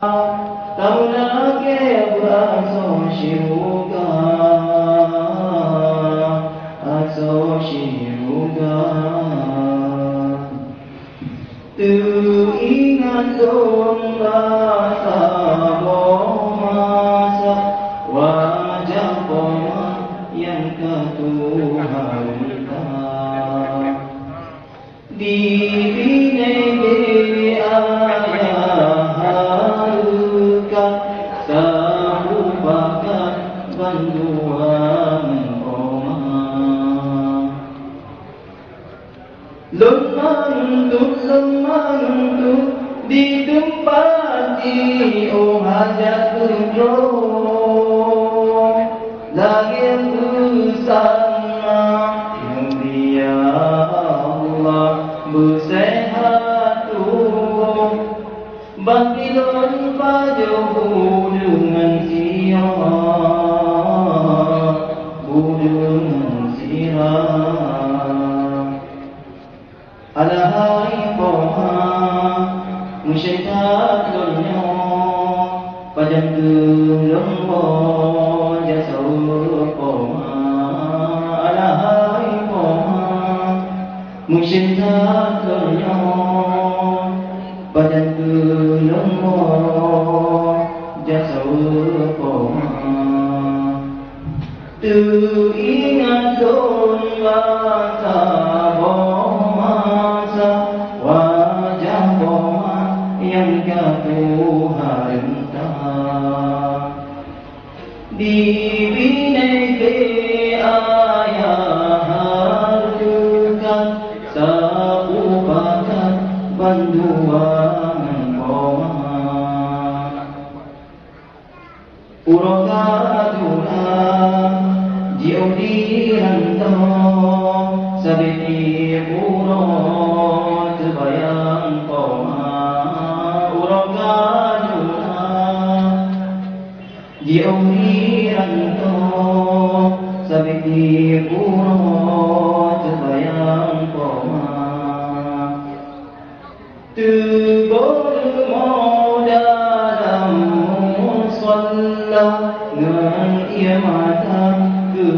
Tauna ke aso shiruga từ ingat domba saboma wajah koma yang ketuhan di binai ayah harukan sahubakan bantuan koma lemang tu di tempat di hajat kunjung langit bersama mulia Allah bersehat bangkilun pajuhu dengan sirah dengan sirah alahai poha musyaitat dunia padam gelombo jasau poha alahai poha musyaitat dunia padam gelombo jasau poha tu ingat domba yang Tuhan di binai ke ayah harukan sahubakan bantuan koma urogaduna jiu dihanto sabiti urot bayang koma diumiranto sabiti urot bayang koma tubur dalam musalla dengan ia mata ke